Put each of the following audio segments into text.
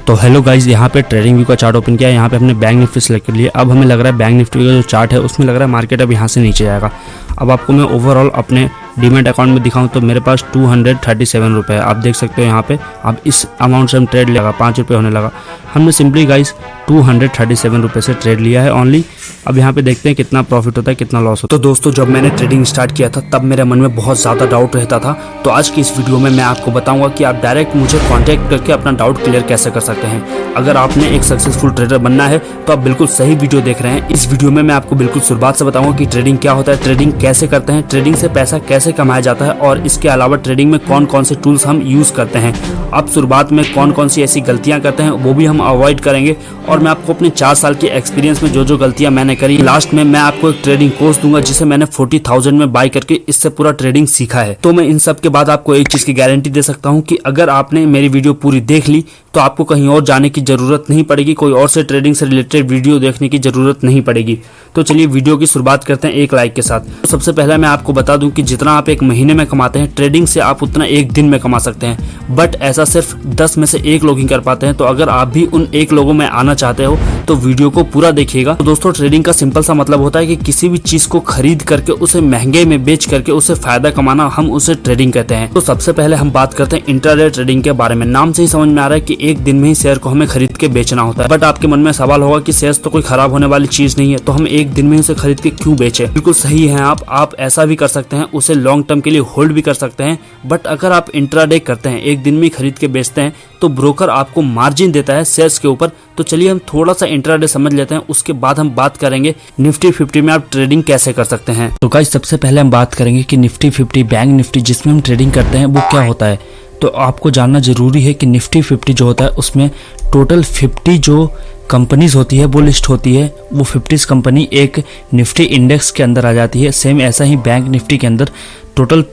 तो hello guys, यहाँ पे ट्रेडिंग व्यू का चार्ट ओपन किया है। यहाँ पे हमने बैंक निफ्टी सेलेक्ट कर लिया। अब हमें लग रहा है बैंक निफ्टी का जो चार्ट है उसमें लग रहा है मार्केट अब यहाँ से नीचे जाएगा। अब आपको मैं ओवरऑल अपने डीमेट अकाउंट में दिखाऊं तो मेरे पास 237 रुपये है। आप देख सकते हो यहाँ पे। अब इस अमाउंट से हम ट्रेड लगा 5 रुपये होने लगा। हमने सिंपली गाइज 237 रुपये से ट्रेड लिया है ओनली। अब यहाँ पे देखते हैं कितना प्रॉफिट होता है, कितना लॉस होता है। तो दोस्तों, जब मैंने ट्रेडिंग स्टार्ट किया था तब मेरे मन में बहुत ज़्यादा डाउट रहता था। तो आज की इस वीडियो में मैं आपको बताऊंगा कि आप डायरेक्ट मुझे कॉन्टैक्ट करके अपना डाउट क्लियर कैसे कर सकते हैं। अगर आपने एक सक्सेसफुल ट्रेडर बनना है तो आप बिल्कुल सही वीडियो देख रहे हैं। इस वीडियो में मैं आपको बिल्कुल शुरुआत से बताऊंगा कि ट्रेडिंग क्या होता है, ट्रेडिंग कैसे करते हैं, ट्रेडिंग से पैसा कैसे कमाया जाता है और इसके अलावा ट्रेडिंग में कौन कौन से टूल्स हम यूज करते हैं। आप शुरुआत में कौन कौन सी ऐसी गलतियां करते हैं वो भी हम अवॉइड करेंगे। और मैं आपको अपने 4 साल के एक्सपीरियंस में जो जो गलतियां मैंने करी, लास्ट में मैं आपको एक ट्रेडिंग कोर्स दूंगा जिसे मैंने 40,000 में बाय करके इससे पूरा ट्रेडिंग सीखा है। तो मैं इन सब के बाद आपको एक चीज की गारंटी दे सकता हूं कि अगर आपने मेरी वीडियो पूरी देख ली तो आपको कहीं और जाने की जरूरत नहीं पड़ेगी, कोई और से ट्रेडिंग से रिलेटेड वीडियो देखने की जरूरत नहीं पड़ेगी। तो चलिए वीडियो की शुरुआत करते हैं एक लाइक के साथ। तो सबसे पहले मैं आपको बता दूं कि जितना आप एक महीने में कमाते हैं ट्रेडिंग से आप उतना एक दिन में कमा सकते हैं, बट ऐसा सिर्फ 10 में से 1 लोग ही कर पाते हैं। तो अगर आप भी उन 1 लोगों में आना चाहते हो तो वीडियो को पूरा देखिएगा। तो दोस्तों, ट्रेडिंग का सिंपल सा मतलब होता है कि किसी भी चीज को खरीद करके उसे महंगे में बेच करके उसे फायदा कमाना, हम उसे ट्रेडिंग कहते हैं। तो सबसे पहले हम बात करते हैं इंट्राडे ट्रेडिंग के बारे में। नाम से ही समझ में आ रहा है कि एक दिन में ही शेयर को हमें खरीद के बेचना होता है। बट आपके मन में सवाल होगा कि शेयर्स तो कोई खराब होने वाली चीज नहीं है, तो हम एक दिन में ही उसे खरीद के क्यों बेचें। बिल्कुल सही है आप ऐसा भी कर सकते हैं, उसे लॉन्ग टर्म के लिए होल्ड भी कर सकते हैं। बट अगर आप इंट्राडे करते हैं, एक दिन में ही खरीद के बेचते हैं, तो ब्रोकर आपको मार्जिन देता है शेयर्स के ऊपर। तो चलिए हम थोड़ा सा इंट्राडे समझ लेते हैं, उसके बाद हम बात करेंगे निफ्टी 50 में आप ट्रेडिंग कैसे कर सकते हैं। तो गाइस, सबसे पहले हम बात करेंगे कि निफ्टी 50 बैंक निफ्टी जिसमें हम ट्रेडिंग करते हैं वो क्या होता है। तो आपको जानना जरूरी है कि निफ्टी 50 जो होता है उसमें टोटल 50 जो कंपनीज होती है वो लिस्ट होती है। वो 50 कंपनी एक निफ्टी इंडेक्स के अंदर आ जाती है। सेम ऐसा ही बैंक निफ्टी के अंदर टोटल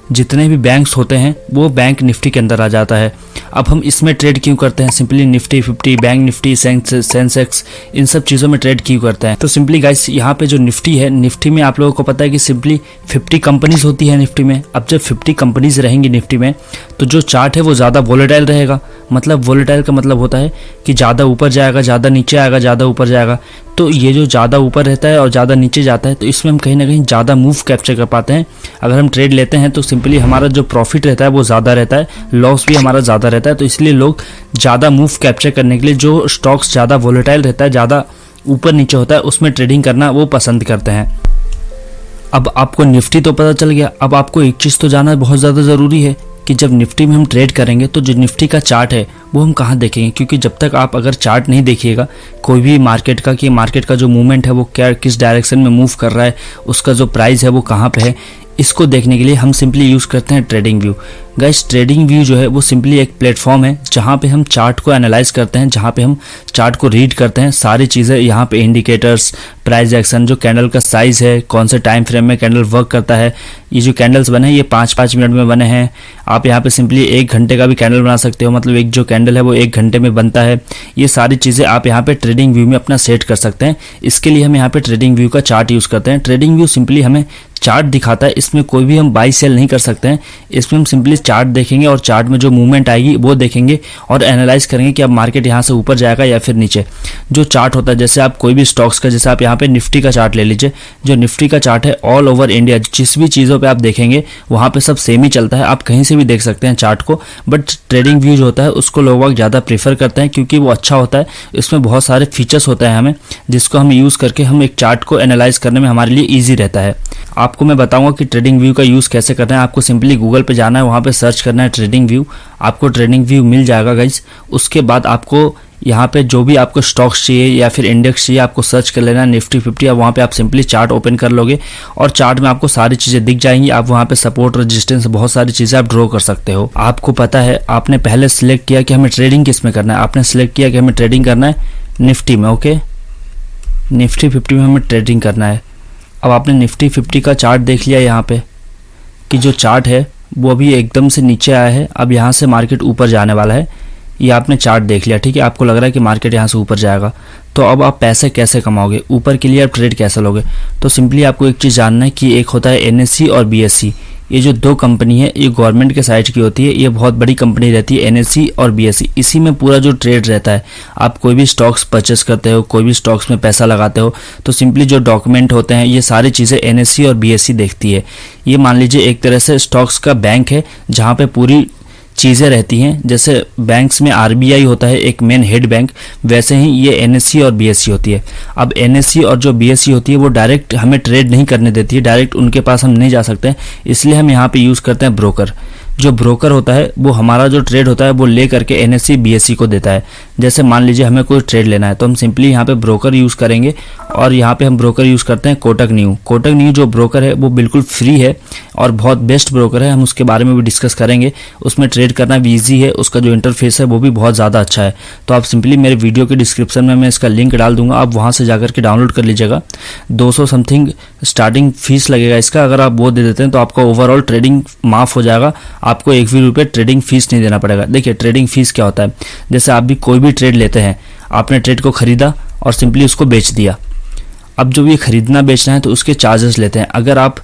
जितने भी बैंक्स होते हैं वो बैंक निफ्टी के अंदर आ जाता है। अब हम इसमें ट्रेड क्यों करते हैं, simply Nifty 50, bank Nifty, Sensex, इन सब चीज़ों में ट्रेड क्यों करते हैं। तो सिंपली गाइस, यहाँ पे जो निफ्टी है, निफ्टी में आप लोगों को पता है कि सिंपली 50 कंपनीज होती है निफ्टी में। अब जब 50 कंपनीज रहेंगी निफ्टी में तो जो चार्ट है वो ज़्यादा वोलेटाइल रहेगा। मतलब वोलेटाइल का मतलब होता है कि ज़्यादा ऊपर जाएगा, ज़्यादा नीचे आएगा, ज़्यादा ऊपर जाएगा। तो ये जो ज़्यादा ऊपर रहता है और ज़्यादा नीचे जाता है तो इसमें हम कहीं ना कहीं ज़्यादा मूव कैप्चर कर पाते हैं। अगर हम ट्रेड लेते हैं तो सिंपली हमारा जो प्रॉफिट रहता है वो ज़्यादा रहता है, लॉस भी हमारा ज़्यादा रहता है। तो इसलिए लोग ज़्यादा मूव कैप्चर करने के लिए जो स्टॉक्स ज़्यादा वोलेटाइल रहता है, ज़्यादा ऊपर नीचे होता है, उसमें ट्रेडिंग करना वो पसंद करते हैं। अब आपको निफ्टी तो पता चल गया। अब आपको एक चीज़ तो जानना बहुत ज़्यादा ज़रूरी है कि जब निफ्टी में हम ट्रेड करेंगे तो जो निफ्टी का चार्ट है वो हम कहाँ देखेंगे। क्योंकि जब तक आप अगर चार्ट नहीं देखिएगा कोई भी मार्केट का, कि मार्केट का जो मूवमेंट है वो क्या किस डायरेक्शन में मूव कर रहा है, उसका जो प्राइस है वो कहाँ पे है, इसको देखने के लिए हम सिंपली यूज़ करते हैं trading view. Guys, trading view जो है वो सिंपली एक प्लेटफॉर्म है जहाँ पे हम चार्ट को एनालाइज करते हैं, जहाँ पे हम चार्ट को रीड करते हैं। सारी चीज़ें यहाँ पे इंडिकेटर्स, प्राइस एक्शन, जो कैंडल का साइज़ है, कौन से टाइम फ्रेम में कैंडल वर्क करता है। ये जो कैंडल्स बने हैं ये 5-5 मिनट में बने हैं। आप यहाँ पे सिंपली 1 घंटे का भी कैंडल बना सकते हो, मतलब एक जो कैंडल है वो 1 घंटे में बनता है। ये सारी चीज़ें आप यहाँ पे ट्रेडिंग व्यू में अपना सेट कर सकते हैं। इसके लिए हम यहाँ पे ट्रेडिंग व्यू का चार्ट यूज़ करते हैं। ट्रेडिंग व्यू सिंपली हमें चार्ट दिखाता है, इसमें कोई भी हम बाई सेल नहीं कर सकते हैं। इसमें हम सिंपली चार्ट देखेंगे और चार्ट में जो मूवमेंट आएगी वो देखेंगे और एनालाइज करेंगे कि अब मार्केट यहाँ से ऊपर जाएगा या फिर नीचे। जो चार्ट होता है, जैसे आप कोई भी स्टॉक्स का, जैसे आप यहाँ पे निफ्टी का चार्ट ले लीजिए। जो निफ्टी का चार्ट है ऑल ओवर इंडिया जिस भी चीज़ों पे आप देखेंगे वहाँ पे सब सेम ही चलता है। आप कहीं से भी देख सकते हैं चार्ट को। बट ट्रेडिंग व्यू जो होता है उसको लोग ज़्यादा प्रीफर करते हैं क्योंकि वो अच्छा होता है। इसमें बहुत सारे फीचर्स होते हैं हमें, जिसको हम यूज़ करके हम एक चार्ट को एनालाइज करने में हमारे लिए ईजी रहता है। आपको मैं बताऊंगा कि ट्रेडिंग व्यू का यूज़ कैसे करना है। आपको सिंपली गूगल पे जाना है, वहाँ पे सर्च करना है ट्रेडिंग व्यू। आपको ट्रेडिंग व्यू मिल जाएगा गाइस। उसके बाद आपको यहाँ पे जो भी आपको स्टॉक्स चाहिए या फिर इंडेक्स चाहिए आपको सर्च कर लेना है निफ्टी 50। अब वहाँ पे आप सिंपली चार्ट ओपन कर लोगे और चार्ट में आपको सारी चीज़ें दिख जाएंगी। आप वहाँ पे सपोर्ट, रेजिस्टेंस, बहुत सारी चीज़ें आप ड्रॉ कर सकते हो। आपको पता है, आपने पहले सिलेक्ट किया कि हमें ट्रेडिंग किस में करना है। आपने सिलेक्ट किया कि हमें ट्रेडिंग करना है निफ्टी में। ओके, निफ्टी 50 में हमें ट्रेडिंग करना है। अब आपने निफ्टी 50 का चार्ट देख लिया यहाँ पे कि जो चार्ट है वो अभी एकदम से नीचे आया है। अब यहाँ से मार्केट ऊपर जाने वाला है। ये आपने चार्ट देख लिया, ठीक है। आपको लग रहा है कि मार्केट यहाँ से ऊपर जाएगा। तो अब आप पैसे कैसे कमाओगे, ऊपर के लिए आप ट्रेड कैसे लोगे। तो सिंपली आपको एक चीज़ जानना है कि एक होता है NSE और BSE। ये जो दो कंपनी है ये गवर्नमेंट के साइड की होती है, ये बहुत बड़ी कंपनी रहती है एनएससी और बीएससी। इसी में पूरा जो ट्रेड रहता है, आप कोई भी स्टॉक्स परचेस करते हो, कोई भी स्टॉक्स में पैसा लगाते हो, तो सिंपली जो डॉक्यूमेंट होते हैं ये सारी चीज़ें एनएससी और बीएससी देखती है। ये मान लीजिए एक तरह से स्टॉक्स का बैंक है जहाँ पे पूरी चीज़ें रहती हैं। जैसे बैंक्स में आरबीआई होता है एक मेन हेड बैंक, वैसे ही ये एनएससी और बीएससी होती है। अब एनएससी और जो बीएससी होती है वो डायरेक्ट हमें ट्रेड नहीं करने देती है, डायरेक्ट उनके पास हम नहीं जा सकते हैं, इसलिए हम यहाँ पे यूज़ करते हैं ब्रोकर। जो ब्रोकर होता है वो हमारा जो ट्रेड होता है वो ले करके एनएससी बीएससी को देता है। जैसे मान लीजिए हमें कोई ट्रेड लेना है तो हम सिंपली यहाँ पे ब्रोकर यूज़ करेंगे, और यहाँ पे हम ब्रोकर यूज़ करते हैं कोटक न्यू। कोटक न्यू जो ब्रोकर है वो बिल्कुल फ्री है और बहुत बेस्ट ब्रोकर है, हम उसके बारे में भी डिस्कस करेंगे। उसमें ट्रेड करना भी ईजी है, उसका जो इंटरफेस है वो भी बहुत ज़्यादा अच्छा है। तो आप सिंपली मेरे वीडियो के डिस्क्रिप्शन में मैं इसका लिंक डाल दूंगा, आप वहाँ से जाकर के डाउनलोड कर लीजिएगा। 200 समथिंग स्टार्टिंग फीस लगेगा इसका, अगर आप वो दे देते हैं तो आपका ओवरऑल ट्रेडिंग माफ़ हो जाएगा, आपको 1 भी रुपये ट्रेडिंग फीस नहीं देना पड़ेगा। देखिए ट्रेडिंग फीस क्या होता है, जैसे आप भी कोई भी ट्रेड लेते हैं, आपने ट्रेड को खरीदा और सिंपली उसको बेच दिया। अब जो ये खरीदना बेचना है तो उसके चार्जेस लेते हैं। अगर आप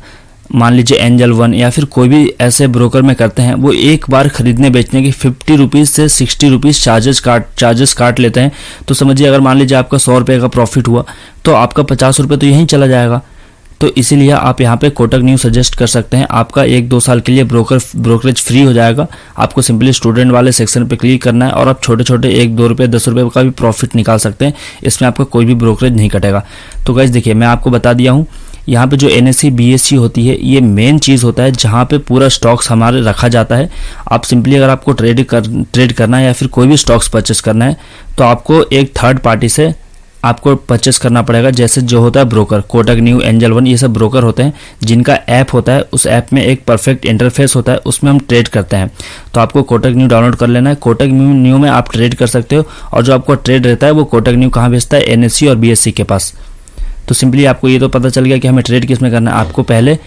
मान लीजिए एंजल वन या फिर कोई भी ऐसे ब्रोकर में करते हैं, वो एक बार खरीदने बेचने के 50 रुपीज़ से 60 रुपीज़ चार्जेस काट लेते हैं। तो समझिए अगर मान लीजिए आपका 100 रुपये का प्रॉफिट हुआ तो आपका 50 रुपये तो यहीं चला जाएगा। तो इसीलिए आप यहाँ पे कोटक न्यू सजेस्ट कर सकते हैं। आपका 1-2 साल के लिए ब्रोकरेज फ्री हो जाएगा। आपको सिंपली स्टूडेंट वाले सेक्शन पे क्लिक करना है और आप छोटे छोटे 1-2 रुपये 10 रुपये का भी प्रॉफिट निकाल सकते हैं, इसमें आपका कोई भी ब्रोकरेज नहीं कटेगा। तो गाइस देखिए मैं आपको बता दिया हूँ, यहाँ पे जो एनएससी बीएससी होती है ये मेन चीज़ होता है जहाँ पे पूरा स्टॉक्स हमारे रखा जाता है। आप सिंपली अगर आपको ट्रेड करना है या फिर कोई भी स्टॉक्स परचेस करना है तो आपको एक थर्ड पार्टी से आपको परचेस करना पड़ेगा। जैसे जो होता है broker, Kotak new, angel one, ये सब ब्रोकर होते हैं जिनका ऐप होता है, उस ऐप में एक परफेक्ट इंटरफेस होता है, उसमें हम ट्रेड करते हैं। तो आपको कोटक न्यू डाउनलोड कर लेना है। कोटक न्यू में आप ट्रेड कर सकते हो और जो आपको ट्रेड रहता है वो कोटक न्यू कहाँ भेजता है, एनएससी और बीएससी के पास। तो सिंपली आपको ये तो पता चल गया कि हमें ट्रेड किस में करना है। आपको पहले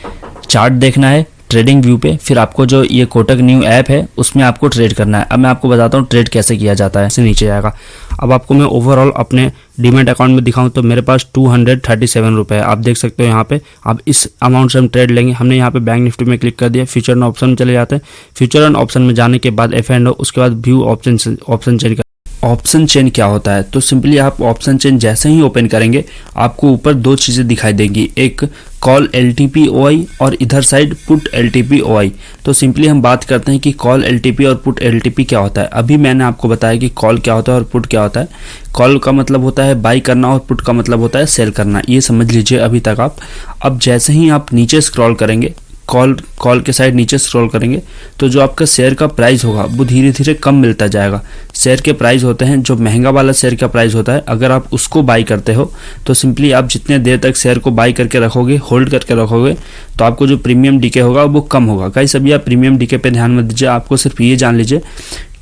चार्ट देखना है ट्रेडिंग व्यू पे, फिर आपको जो ये कोटक न्यू ऐप है उसमें आपको ट्रेड करना है। अब मैं आपको बताता हूँ ट्रेड कैसे किया जाता है। से नीचे आएगा। अब आपको मैं ओवरऑल अपने डीमैट अकाउंट में दिखाऊं तो मेरे पास 237 रुपये है। आप देख सकते हो यहाँ पे। अब इस अमाउंट से हम ट्रेड लेंगे। हमने यहाँ पे बैंक निफ्टी में क्लिक कर दिया, फ्यूचर एंड ऑप्शन में चले जाते हैं। फ्यूचर एंड ऑप्शन में जाने के बाद F&O, उसके बाद view option change. Option chain क्या होता है, तो सिंपली आप ऑप्शन चेन जैसे ही ओपन करेंगे आपको ऊपर 2 चीज़ें दिखाई देंगी, एक कॉल LTP OI और इधर साइड पुट LTP OI। तो सिंपली हम बात करते हैं कि कॉल LTP और पुट LTP क्या होता है। अभी मैंने आपको बताया कि कॉल क्या होता है और पुट क्या होता है। कॉल का मतलब होता है बाई करना और पुट का मतलब होता है सेल करना, ये समझ लीजिए अभी तक आप। अब जैसे ही आप नीचे स्क्रॉल करेंगे, कॉल के साइड नीचे स्क्रॉल करेंगे तो जो आपका शेयर का प्राइस होगा वो धीरे धीरे कम मिलता जाएगा। शेयर के प्राइस होते हैं, जो महंगा वाला शेयर का प्राइस होता है, अगर आप उसको बाई करते हो तो सिंपली आप जितने देर तक शेयर को बाई करके रखोगे, होल्ड करके रखोगे, तो आपको जो प्रीमियम डीके होगा वो कम होगा। गाइस अभी आप प्रीमियम डीके पे ध्यान मत दीजिए, आपको सिर्फ ये जान लीजिए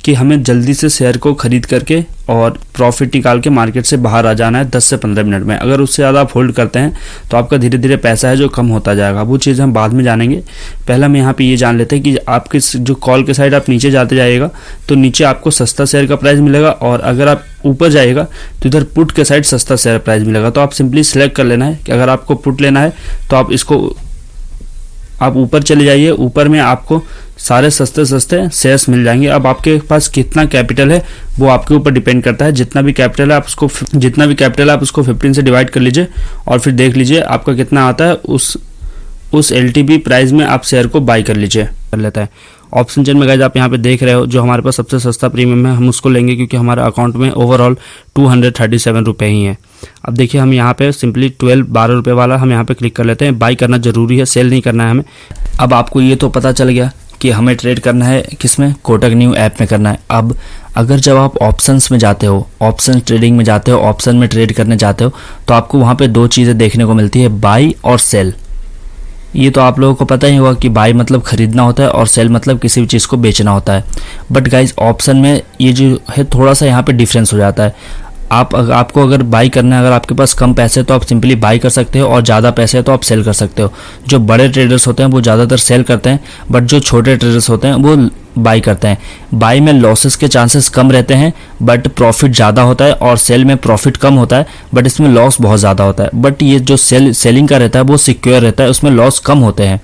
कि हमें जल्दी से शेयर को खरीद करके और प्रॉफिट निकाल के मार्केट से बाहर आ जाना है 10 से 15 मिनट में। अगर उससे ज़्यादा आप होल्ड करते हैं तो आपका धीरे धीरे पैसा है जो कम होता जाएगा। वो चीज़ हम बाद में जानेंगे। पहले हम यहाँ पे ये जान लेते हैं कि आपके जो कॉल के साइड आप नीचे जाते जाइएगा तो नीचे आपको सस्ता शेयर का प्राइस मिलेगा, और अगर आप ऊपर जाइएगा तो इधर पुट के साइड सस्ता शेयर प्राइस मिलेगा। तो आप सिंपली सिलेक्ट कर लेना है कि अगर आपको पुट लेना है तो आप ऊपर चले जाइए। ऊपर में आपको सारे सस्ते शेयर्स मिल जाएंगे। अब आपके पास कितना कैपिटल है वो आपके ऊपर डिपेंड करता है। जितना भी कैपिटल है आप उसको 15 से डिवाइड कर लीजिए और फिर देख लीजिए आपका कितना आता है। उस LTP प्राइस में आप शेयर को बाई कर लेता है। ऑप्शन चेन में गाइस आप यहाँ पे देख रहे हो जो हमारे पास सबसे सस्ता प्रीमियम है, हम उसको लेंगे क्योंकि हमारे अकाउंट में ओवरऑल 237 रुपये ही है। अब देखिए हम यहाँ पे सिंपली 12 रुपये वाला हम यहाँ पे क्लिक कर लेते हैं। बाई करना जरूरी है, सेल नहीं करना है हमें। अब आपको ये तो पता चल गया कि हमें ट्रेड करना है किसमें, कोटक न्यू ऐप में करना है। अब अगर जब आप ऑप्शंस में जाते हो, ऑप्शन ट्रेडिंग में जाते हो, ऑप्शन में ट्रेड करने जाते हो तो आपको वहाँ पे 2 चीज़ें देखने को मिलती है, बाई और सेल। ये तो आप लोगों को पता ही होगा कि बाई मतलब खरीदना होता है और सेल मतलब किसी भी चीज़ को बेचना होता है। बट गाइज ऑप्शन में ये जो है थोड़ा सा यहाँ पे डिफरेंस हो जाता है। आपको अगर बाई करना है, अगर आपके पास कम पैसे हैं तो आप सिंपली बाई कर सकते हो, और ज़्यादा पैसे हैं तो आप सेल कर सकते हो। जो बड़े ट्रेडर्स होते हैं वो ज़्यादातर सेल करते हैं, बट जो छोटे ट्रेडर्स होते हैं वो बाई करते हैं। बाई में लॉसेस के चांसेस कम रहते हैं बट प्रॉफिट ज़्यादा होता है, और सेल में प्रॉफिट कम होता है बट इसमें लॉस बहुत ज़्यादा होता है। बट ये जो सेलिंग का रहता है वो सिक्योर रहता है, उसमें लॉस कम होते हैं।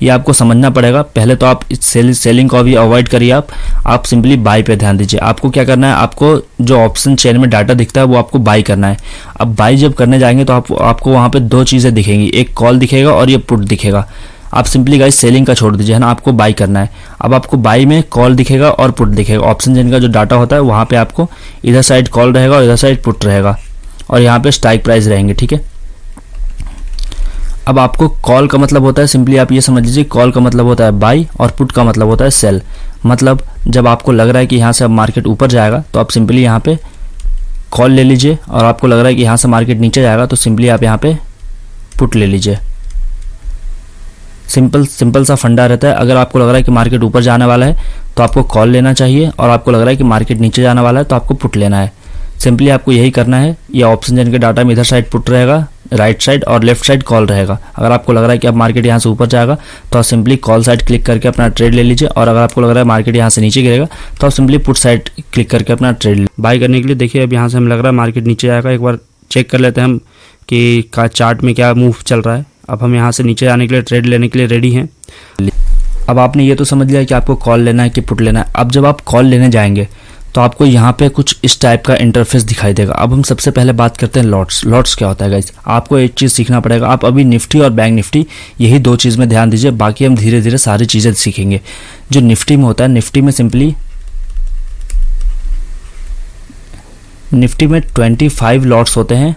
ये आपको समझना पड़ेगा। पहले तो आप इस सेलिंग को अभी अवॉइड करिए। आप सिंपली बाई पे ध्यान दीजिए। आपको क्या करना है, आपको जो ऑप्शन चेन में डाटा दिखता है वो आपको बाई करना है। अब बाई जब करने जाएंगे तो आपको वहाँ पे दो चीज़ें दिखेंगी, एक कॉल दिखेगा और ये पुट दिखेगा। आप सिंपली गाइस सेलिंग का छोड़ दीजिए, है ना, आपको बाई करना है। अब आपको बाई में कॉल दिखेगा और पुट दिखेगा। ऑप्शन चेन का जो डाटा होता है वहाँ पे आपको इधर साइड कॉल रहेगा और इधर साइड पुट रहेगा, और यहाँ पे स्ट्राइक प्राइस रहेंगे, ठीक है। अब आपको कॉल का मतलब होता है, सिंपली आप ये समझ लीजिए, कॉल का मतलब होता है बाई और पुट का मतलब होता है सेल। मतलब जब आपको लग रहा है कि यहाँ से अब मार्केट ऊपर जाएगा तो आप सिंपली यहाँ पे कॉल ले लीजिए, और आपको लग रहा है कि यहाँ से मार्केट नीचे जाएगा तो सिंपली आप यहाँ पे पुट ले लीजिए। सिंपल सा फंडा रहता है। अगर आपको लग रहा है कि मार्केट ऊपर जाने वाला है तो आपको कॉल लेना चाहिए, और आपको लग रहा है कि मार्केट नीचे जाने वाला है तो आपको पुट लेना है। सिंपली आपको यही करना है। ये ऑप्शन चेन के डाटा में इधर साइड पुट रहेगा, राइट साइड और लेफ्ट साइड कॉल रहेगा। अगर आपको लग रहा है कि अब मार्केट यहाँ से ऊपर जाएगा तो आप सिंपली कॉल साइड क्लिक करके अपना ट्रेड ले लीजिए, और अगर आपको लग रहा है मार्केट यहाँ से नीचे गिरेगा तो आप सिंपली पुट साइड क्लिक करके अपना ट्रेड बाई करने के लिए। देखिए अब यहाँ से हमें लग रहा है मार्केट नीचे जाएगा। एक बार चेक कर लेते हैं हम कि चार्ट में क्या मूव चल रहा है। अब हम यहाँ से नीचे आने के लिए, ट्रेड लेने के लिए रेडी हैं। अब आपने ये तो समझ लिया कि आपको कॉल लेना है कि पुट लेना है। अब जब आप कॉल लेने जाएंगे तो आपको यहाँ पे कुछ इस टाइप का इंटरफेस दिखाई देगा। अब हम सबसे पहले बात करते हैं लॉट्स। लॉट्स क्या होता है गाइस, आपको एक चीज़ सीखना पड़ेगा। आप अभी निफ्टी और बैंक निफ्टी यही दो चीज़ में ध्यान दीजिए, बाकी हम धीरे धीरे सारी चीज़ें सीखेंगे। जो निफ्टी में होता है, निफ्टी में सिंपली 25 लॉट्स होते हैं,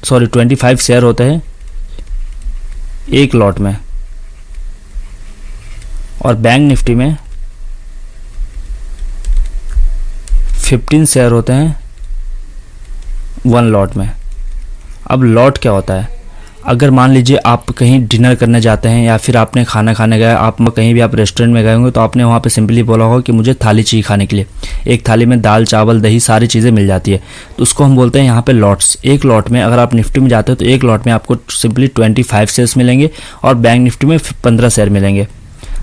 25 शेयर होते हैं एक लॉट में, और बैंक निफ्टी में 15 शेयर होते हैं 1 लॉट में। अब लॉट क्या होता है, अगर मान लीजिए आप कहीं डिनर करने जाते हैं या फिर आपने खाना खाने गए, आप कहीं भी आप रेस्टोरेंट में गए होंगे तो आपने वहाँ पे सिंपली बोला होगा कि मुझे थाली चाहिए खाने के लिए। एक थाली में दाल चावल दही सारी चीज़ें मिल जाती है, तो उसको हम बोलते हैं यहाँ पे लॉट्स। एक लॉट में अगर आप निफ्टी में जाते हो तो एक लॉट में आपको सिंपली 25 शेयर्स मिलेंगे, और बैंक निफ्टी में 15 शेयर मिलेंगे।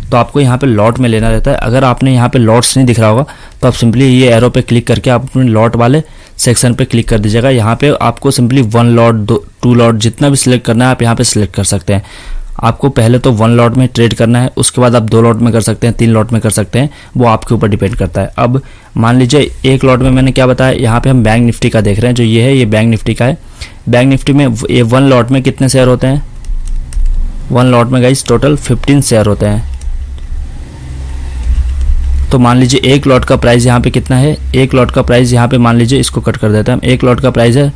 तो आपको यहाँ पे लॉट में लेना रहता है। अगर आपने यहाँ पे लॉट्स नहीं दिख रहा होगा तो आप सिंपली ये एरो पे क्लिक करके आप अपने लॉट वाले सेक्शन पे क्लिक कर दीजिएगा। यहाँ पे आपको सिंपली 1 लॉट 2 लॉट जितना भी सिलेक्ट करना है आप यहाँ पे सिलेक्ट कर सकते हैं। आपको पहले तो 1 लॉट में ट्रेड करना है, उसके बाद आप 2 लॉट में कर सकते हैं, 3 लॉट में कर सकते हैं, वो आपके ऊपर डिपेंड करता है। अब मान लीजिए एक लॉट में मैंने क्या बताया, यहाँ पे हम बैंक निफ्टी का देख रहे हैं, जो ये है ये बैंक निफ्टी का है। बैंक निफ्टी में ये 1 लॉट में कितने शेयर होते हैं, 1 लॉट में गाइस टोटल 15 शेयर होते हैं। तो मान लीजिए एक लॉट का प्राइस यहाँ पे कितना है, एक लॉट का प्राइस यहाँ पे मान लीजिए, इसको कट कर देते हैं हम, एक लॉट का प्राइस है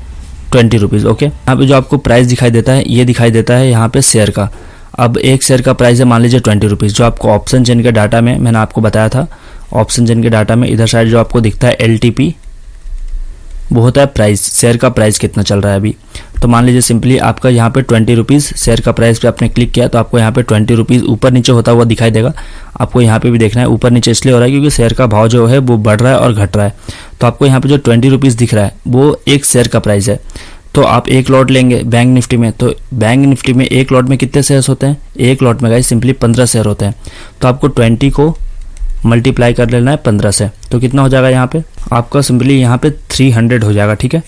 20 रुपीज़। ओके, यहाँ पे जो आपको प्राइस दिखाई देता है ये दिखाई देता है यहाँ पे शेयर का। अब एक शेयर का प्राइस है मान लीजिए 20 रुपीज़। जो आपको ऑप्शन चेन के डाटा में मैंने आपको बताया था, ऑप्शन चेन के डाटा में इधर साइड जो आपको दिखता है LTP, वो होता है प्राइस, शेयर का प्राइस कितना चल रहा है अभी। तो मान लीजिए सिंपली आपका यहाँ पे 20 रुपीज़ शेयर का प्राइस पे आपने क्लिक किया तो आपको यहाँ पे 20 रुपीज़ ऊपर नीचे होता हुआ दिखाई देगा। आपको यहाँ पे भी देखना है, ऊपर नीचे इसलिए हो रहा है क्योंकि शेयर का भाव जो है वो बढ़ रहा है और घट रहा है। तो आपको यहाँ पे जो 20 रुपीज़ दिख रहा है वो एक शेयर का प्राइस है। तो आप एक लॉट लेंगे बैंक निफ्टी में, तो बैंक निफ्टी में एक लॉट में कितने शेयर्स होते हैं, एक लॉट में गाइस सिंपली 15 शेयर होते हैं। तो आपको 20 को मल्टीप्लाई कर लेना है 15 से, तो कितना हो जाएगा यहाँ पे आपका सिंपली यहाँ पे 300 हो जाएगा। ठीक है,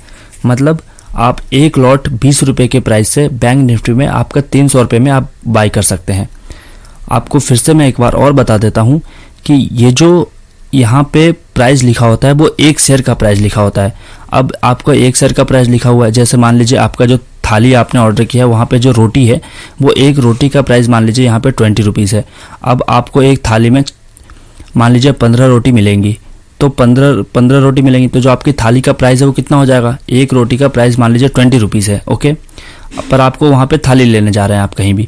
मतलब आप एक लॉट 20 रुपये के प्राइस से बैंक निफ्टी में आपका 300 रुपये में आप बाई कर सकते हैं। आपको फिर से मैं एक बार और बता देता हूँ कि ये जो यहाँ पे प्राइस लिखा होता है वो एक शेयर का प्राइस लिखा होता है। अब आपका एक शेयर का प्राइस लिखा हुआ है, जैसे मान लीजिए आपका जो थाली आपने ऑर्डर किया है वहाँ पे जो रोटी है वो एक रोटी का प्राइस मान लीजिए यहाँ पे 20 रुपीज़ है। अब आपको एक थाली में मान लीजिए 15 रोटी मिलेंगी, तो 15 रोटी मिलेंगी, तो जो आपकी थाली का प्राइस है वो कितना हो जाएगा, एक रोटी का प्राइस मान लीजिए 20 रुपीज़ है। ओके, पर आपको वहाँ पे थाली लेने जा रहे हैं आप कहीं भी,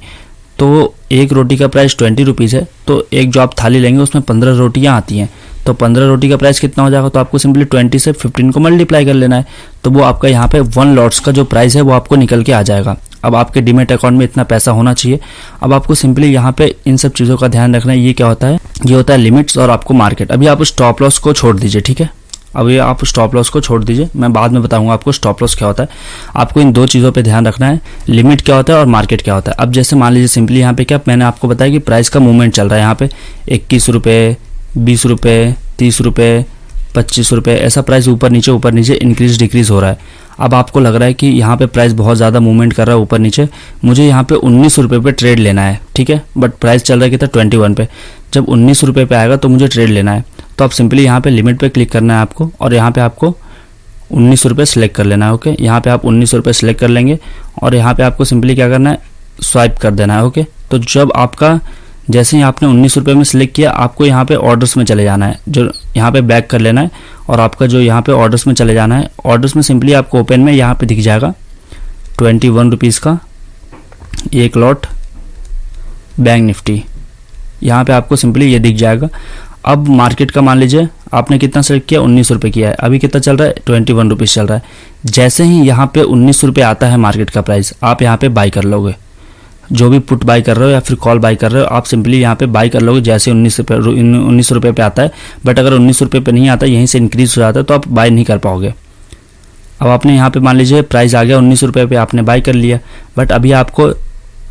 तो एक रोटी का प्राइस 20 रुपीज़ है, तो एक जो आप थाली लेंगे उसमें 15 रोटियाँ आती हैं, तो 15 रोटी का प्राइस कितना हो जाएगा, तो आपको सिंपली 20 से 15 को मल्टीप्लाई कर लेना है, तो वो आपका यहाँ पे 1 लॉट्स का जो प्राइस है वो आपको निकल के आ जाएगा। अब आपके डीमेट अकाउंट में इतना पैसा होना चाहिए। अब आपको सिंपली यहाँ पे इन सब चीज़ों का ध्यान रखना है। ये क्या होता है, ये होता है लिमिट्स और आपको मार्केट। अभी आप स्टॉप लॉस को छोड़ दीजिए, ठीक है, अभी आप स्टॉप लॉस को छोड़ दीजिए, मैं बाद में बताऊंगा आपको स्टॉप लॉस क्या होता है। आपको इन दो चीज़ों पे ध्यान रखना है, लिमिट क्या होता है और मार्केट क्या होता है। अब जैसे मान लीजिए सिंपली यहाँ पे क्या मैंने आपको बताया कि प्राइस का मूवमेंट चल रहा है, यहाँ पे 21 रुपये 20 रुपये, 30 रुपये, 25 रुपये, ऐसा प्राइस ऊपर नीचे इंक्रीज डिक्रीज हो रहा है। अब आपको लग रहा है कि यहाँ पे प्राइस बहुत ज़्यादा मूवमेंट कर रहा है ऊपर नीचे, मुझे यहाँ पे 19 रुपये पे ट्रेड लेना है, ठीक है, बट प्राइस चल रहा है कितना 21 पे। जब 19 रुपये पे आएगा तो मुझे ट्रेड लेना है, तो आप सिंपली यहाँ पे लिमिट पे क्लिक करना है आपको, और यहाँ पे आपको 19 रुपये सेलेक्ट कर लेना है। ओके, यहाँ पे आप 19 रुपये सेलेक्ट कर लेंगे और यहाँ पे आपको सिंपली क्या करना है, स्वाइप कर देना है। ओके, तो जब आपका जैसे ही आपने 19 रुपये में सिलेक्ट किया, आपको यहाँ पे ऑर्डर्स में चले जाना है, जो यहाँ पे बैक कर लेना है और आपका जो यहाँ पे ऑर्डर्स में चले जाना है। ऑर्डर्स में सिंपली आपको ओपन में यहाँ पे दिख जाएगा 21 रुपीज़ का एक लॉट बैंक निफ्टी, यहाँ पे आपको सिंपली ये दिख जाएगा। अब मार्केट का मान लीजिए आपने कितना सेलेक्ट किया, 19 रुपये किया है, अभी कितना चल रहा है 21 रुपीज़ चल रहा है। जैसे ही यहाँ पे 19 रुपये आता है मार्केट का प्राइस, आप यहाँ पे बाई कर लोगे, जो भी पुट बाई कर रहे हो या फिर कॉल बाई कर रहे हो, आप सिंपली यहाँ पे बाई कर लोगे जैसे 19 रुपये पे आता है। बट अगर 19 रुपये पे नहीं आता, यहीं से इंक्रीज हो जाता है, तो आप बाई नहीं कर पाओगे। अब आपने यहाँ पे मान लीजिए प्राइस आ गया 19 रुपये पे, आपने बाई कर लिया, बट अभी आपको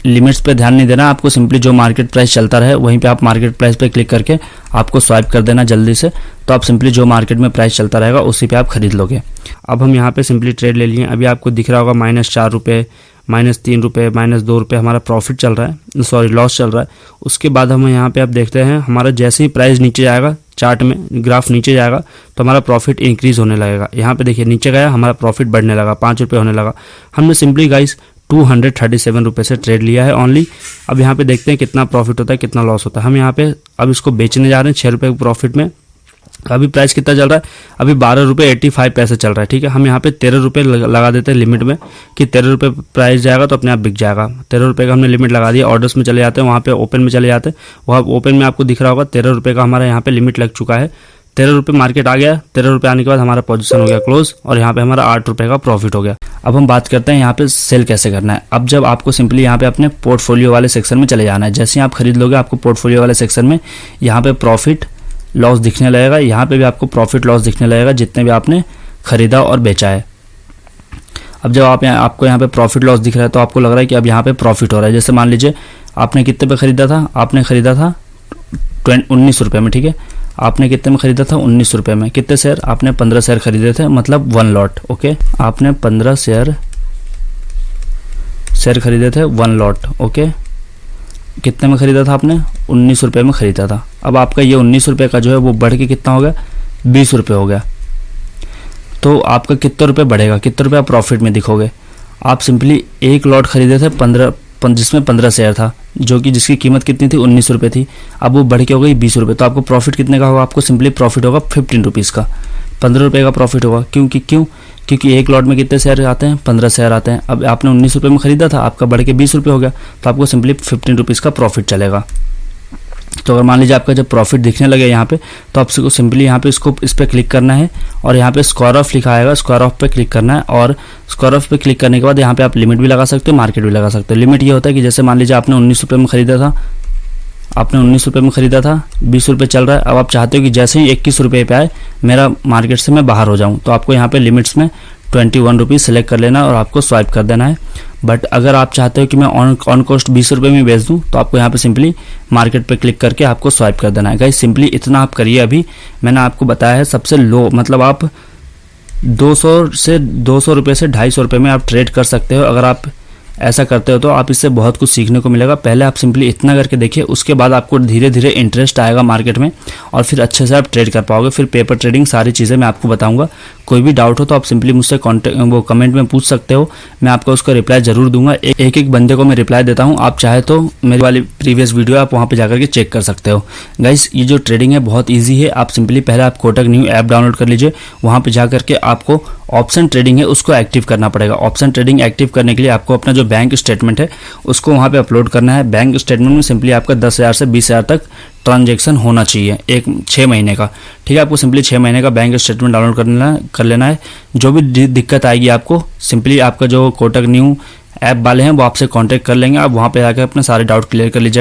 लिमिट्स पे ध्यान नहीं देना, आपको सिंपली जो मार्केट प्राइस चलता रहे वहीं पे आप मार्केट प्राइस पे क्लिक करके आपको स्वाइप कर देना जल्दी से, तो आप सिंपली जो मार्केट में प्राइस चलता रहेगा उसी पे आप खरीद लोगे। अब हम यहाँ पे सिंपली ट्रेड ले लिए, अभी आपको दिख रहा होगा -4 रुपये, -3 रुपये, -2 रुपये हमारा प्रॉफिट चल रहा है, सॉरी लॉस चल रहा है। उसके बाद हम यहाँ पे आप देखते हैं हमारा जैसे ही प्राइस नीचे जाएगा, चार्ट में ग्राफ नीचे जाएगा तो हमारा प्रॉफिट इंक्रीज होने लगेगा। यहाँ पे देखिए नीचे गया, हमारा प्रॉफिट बढ़ने लगा, 5 रुपये होने लगा। हमने सिंपली गाइस 237 रुपये से ट्रेड लिया है ओनली। अब यहाँ पे देखते हैं कितना प्रॉफिट होता है, कितना लॉस होता है। हम यहाँ पे अब इसको बेचने जा रहे हैं 6 रुपये प्रॉफिट में। अभी प्राइस कितना चल रहा है, अभी 12 रुपये 85 पैसे चल रहा है, ठीक है। हम यहाँ पे 13 रुपये लगा देते हैं लिमिट में, कि 13 रुपये प्राइस जाएगा तो अपने आप बिक जाएगा। 13 रुपये का हमने लिमिट लगा दिया। ऑर्डर्स में चले जाते हैं, वहाँ पे ओपन में चले जाते हैं, वहाँ ओपन में आपको दिख रहा होगा 13 रुपये का हमारा यहाँ पे लिमिट लग चुका है। 13 रुपये मार्केट आ गया, 13 रुपये आने के बाद हमारा पोजीशन हो गया क्लोज, और यहाँ पे हमारा 8 रुपये का प्रॉफिट हो गया। अब हम बात करते हैं यहाँ पे सेल कैसे करना है। अब जब आपको सिंपली यहाँ पे अपने पोर्टफोलियो वाले सेक्शन में चले जाना है, जैसे ही आप खरीद लोगे आपको पोर्टफोलियो वाले सेक्शन में यहाँ पे प्रॉफिट लॉस दिखने लगेगा। यहाँ पे भी आपको प्रॉफिट लॉस दिखने लगेगा जितने भी आपने खरीदा और बेचा है। अब जब आपको यहाँ पे प्रॉफिट लॉस दिख रहा है तो आपको लग रहा है कि अब यहाँ पे प्रॉफिट हो रहा है। जैसे मान लीजिए आपने कितने पे खरीदा था, आपने खरीदा था 19 रुपये में, ठीक है। आपने कितने में खरीदा था, 19 रुपये में। कितने शेयर, आपने 15 शेयर खरीदे थे, मतलब 1 लॉट। ओके, आपने 15 शेयर खरीदे थे 1 लॉट। ओके, कितने में खरीदा था आपने, 19 रुपये में खरीदा था। अब आपका ये 19 रुपये का जो है वो बढ़ के कितना हो गया, 20 रुपये हो गया। तो आपका कितने रुपये बढ़ेगा, कितने रुपये आप प्रॉफिट में दिखोगे। आप सिंपली एक लॉट खरीदे थे 15, जिसमें 15 शेयर था, जो कि जिसकी कीमत कितनी थी, 19 रुपये थी। अब वो बढ़ के हो गई 20 रुपये, तो आपको प्रॉफिट कितने का होगा, आपको सिंपली प्रॉफिट होगा 15 रुपीज़ का, 15 रुपये का प्रॉफिट होगा। क्योंकि एक लॉट में कितने शेयर आते हैं, 15 शेयर आते हैं। अब आपने 19 रुपये में खरीदा था, आपका बढ़ के 20 रुपये हो गया, तो आपको सिंपली 15 रुपीज़ का प्रॉफिट चलेगा। तो अगर मान लीजिए आपका जब प्रॉफिट दिखने लगे यहाँ पे, तो आपको सिंपली यहाँ पे इस पर क्लिक करना है और यहाँ पे स्क्वायर ऑफ लिखा आएगा, स्क्वायर ऑफ पे क्लिक करना है। और स्क्वायर ऑफ पे क्लिक करने के बाद यहाँ पे आप लिमिट भी लगा सकते हो, मार्केट भी लगा सकते हो। लिमिट ये होता है कि जैसे मान लीजिए आपने 19 रुपये में खरीदा था, 20 रुपये चल रहा है। अब आप चाहते हो कि जैसे ही 21 रुपये पे आए मेरा मार्केट से मैं बाहर हो जाऊँ, तो आपको यहाँ पे लिमिट्स में 21 रुपीज़ सेलेक्ट कर लेना और आपको स्वाइप कर देना है। बट अगर आप चाहते हो कि मैं ऑन कॉस्ट 20 रुपये में बेच दूं, तो आपको यहाँ पे सिंपली मार्केट पे क्लिक करके आपको स्वाइप कर देना है। गाइस सिंपली इतना आप करिए। अभी मैंने आपको बताया है सबसे लो, मतलब आप 200 रुपये से 250 रुपये में आप ट्रेड कर सकते हो। अगर आप ऐसा करते हो तो आप इससे बहुत कुछ सीखने को मिलेगा। पहले आप सिंपली इतना करके देखिए, उसके बाद आपको धीरे धीरे इंटरेस्ट आएगा मार्केट में और फिर अच्छे से आप ट्रेड कर पाओगे। फिर पेपर ट्रेडिंग सारी चीज़ें मैं आपको बताऊंगा। कोई भी डाउट हो तो आप सिंपली मुझसे कमेंट में पूछ सकते हो, मैं आपको उसका रिप्लाई जरूर दूंगा। एक बंदे को मैं रिप्लाई देता हूँ, आप चाहे तो मेरी वाली प्रीवियस वीडियो आप वहाँ पर जाकर के चेक कर सकते हो। गाइस ये जो ट्रेडिंग है बहुत ईजी है। आप सिंपली पहले आप कोटक न्यू ऐप डाउनलोड कर लीजिए, वहाँ पर जा करके आपको ऑप्शन ट्रेडिंग है उसको एक्टिव करना पड़ेगा। ऑप्शन ट्रेडिंग एक्टिव करने के लिए आपको अपना जो बैंक स्टेटमेंट है उसको वहाँ पे अपलोड करना है। बैंक स्टेटमेंट में सिंपली आपका 10,000 से 20,000 तक ट्रांजैक्शन होना चाहिए 6 महीने का, ठीक है। आपको सिंपली 6 महीने का बैंक स्टेटमेंट डाउनलोड कर लेना है। जो भी दिक्कत आएगी आपको, सिंपली आपका जो कोटक न्यू ऐप वाले हैं वो आपसे कॉन्टैक्ट कर लेंगे। आप वहाँ पे आकर अपने सारे डाउट क्लियर कर लीजिएगा।